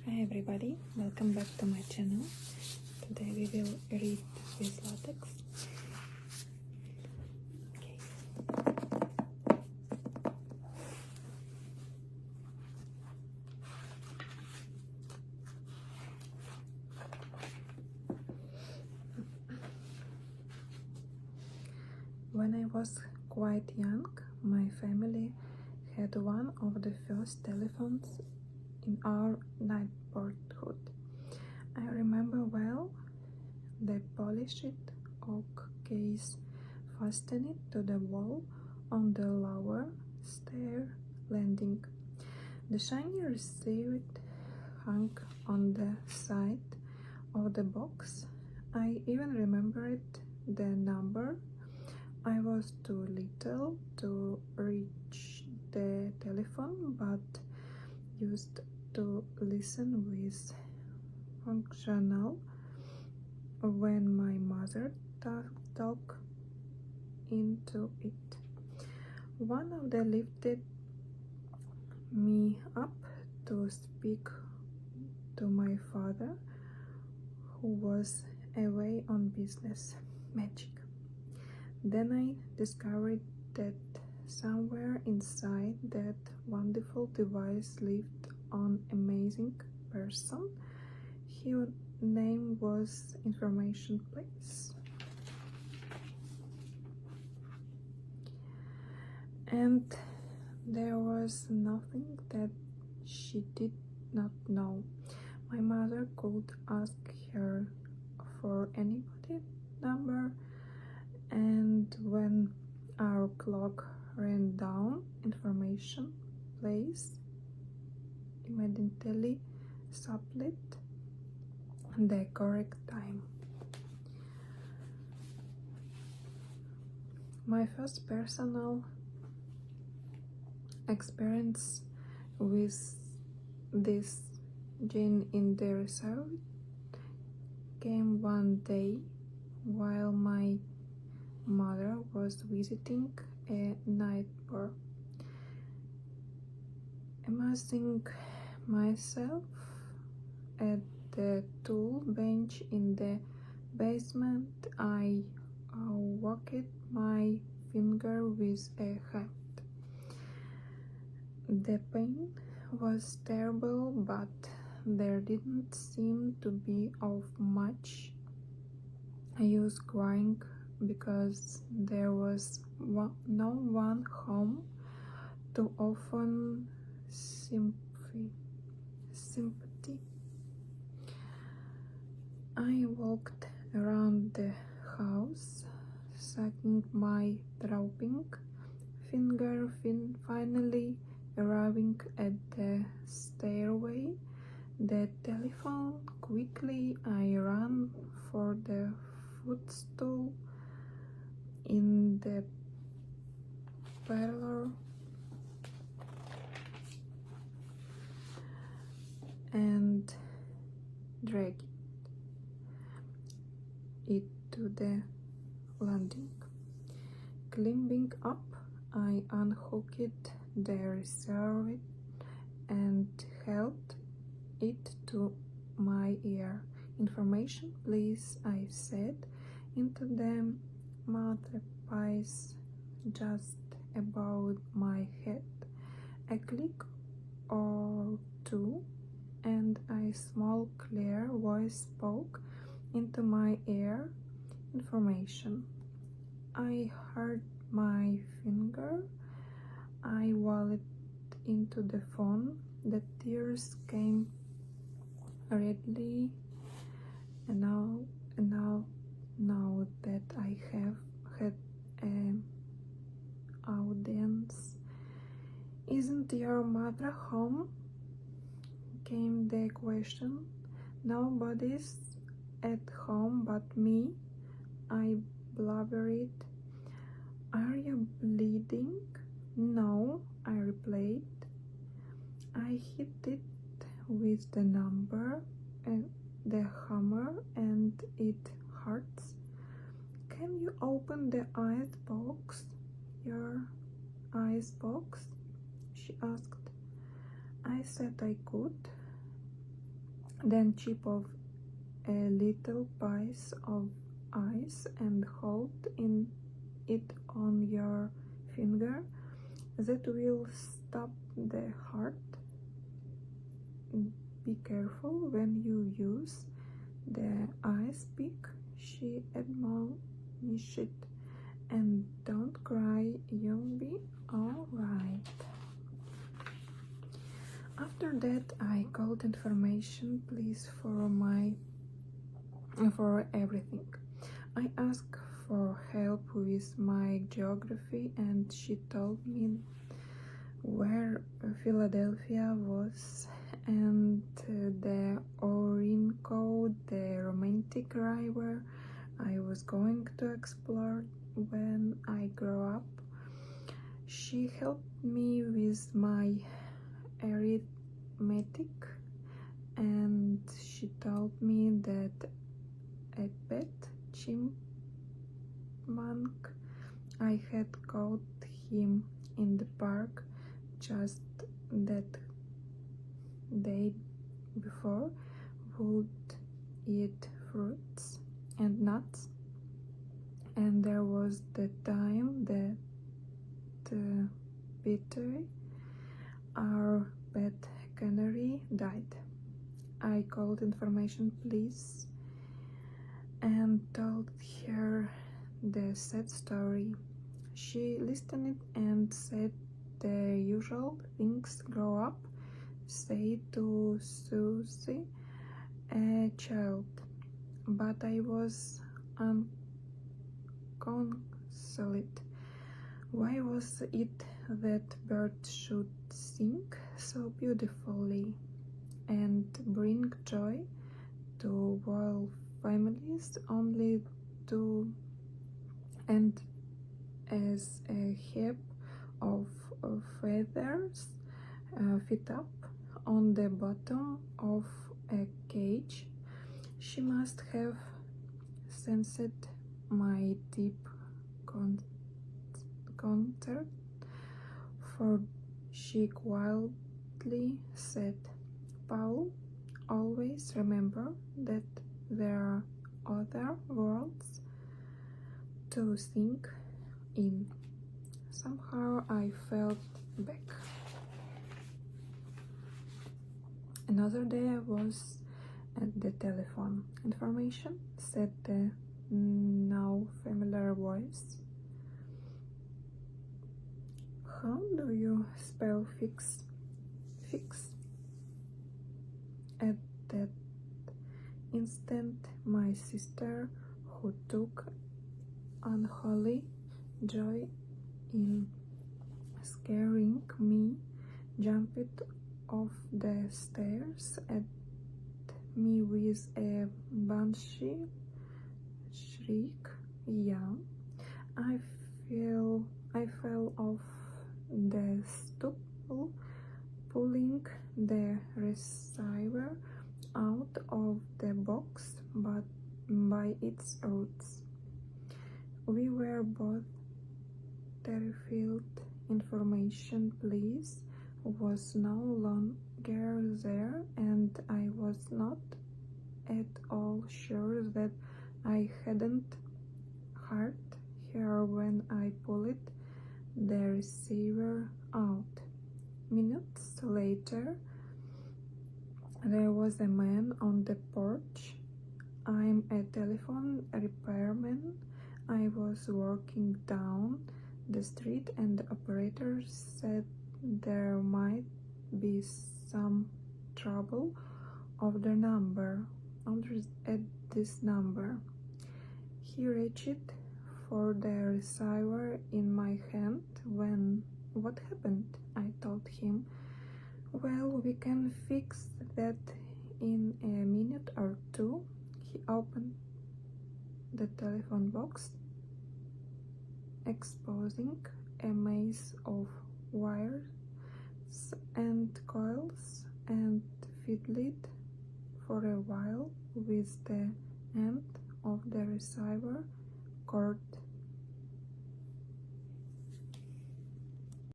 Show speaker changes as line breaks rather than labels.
Hi everybody, welcome back to my channel. Today we will read with latex. Okay. When I was quite young, my family had one of the first telephones in our neighborhood. I remember well the polished oak case fastened to the wall on the lower stair landing. The shiny receiver hung on the side of the box. I even remembered the number. I was too little to reach the telephone, but used to listen with functional when my mother talked into it. One of them lifted me up to speak to my father, who was away on business. Magic. Then I discovered that somewhere inside that wonderful device lived an amazing person. His name was Information, please. And there was nothing that she did not know. My mother could ask her for anybody's number, and when our clock ran down, Information, please, immediately supplied the correct time. My first personal experience with this gene in the reserve came one day while my mother was visiting a neighbor. Amusing myself at the tool bench in the basement, I whacked my finger with a hat. The pain was terrible, but there didn't seem to be of much use crying because there was no one home to offer sympathy. I walked around the house, sucking my dropping finger, finally arriving at the stairway, the telephone. Quickly I ran for the footstool in the parlor and dragged it to the landing. Climbing up, I unhooked the receiver and held it to my ear. Information, please, I said into the mouthpiece just above my head. A click or two, and a small clear voice spoke into my ear. Information. I heard my finger. I walled into the phone. The tears came readily. And now that I have had an audience, isn't your mother home? Came the question. Nobody's at home but me, I blubbered. Are you bleeding? No, I replied. I hit it with the number and the hammer and it hurts. Can you open the ice box? Your ice box? She asked. I said I could. Then chip off a little piece of ice and hold it on your finger. That will stop the heart. Be careful when you use the ice pick, she admonished, and don't cry, you'll be alright. After that, I called information please for everything. I asked for help with my geography, and she told me where Philadelphia was, and the Orinoco, the romantic river I was going to explore when I grow up. She helped me with my arithmetic, and she told me that a pet chipmunk I had caught him in the park just that day before would eat fruits and nuts, and there was the time that Peter, our pet canary, died. I called information please and told her the sad story. She listened and said the usual things: grow up, say to Susie, a child. But I was unconsolate. Why was it that birds should sing so beautifully and bring joy to whole families only to end as a heap of feathers fit up on the bottom of a cage? She must have sensed my deep concern, for she quietly said, Paul, always remember that there are other worlds to think in. Somehow I felt back. Another day I was at the telephone. Information, said the now familiar voice. How do you spell fix? Fix? At that instant, my sister, who took unholy joy in scaring me, jumped off the stairs at me with a banshee shriek. Yeah, I fell off the stool, pulling the receiver out of the box but by its roots. We were both terrified. Information please was no longer there, and I was not at all sure that I hadn't heard her when I pulled the receiver out. Minutes later, there was a man on the porch. I'm a telephone repairman. I was working down the street, and the operator said there might be some trouble at this number. He reached for the receiver in my hand. What happened? I told him. Well, we can fix that in a minute or two. He opened the telephone box, exposing a maze of wires and coils, and fiddled for a while with the end of the receiver cord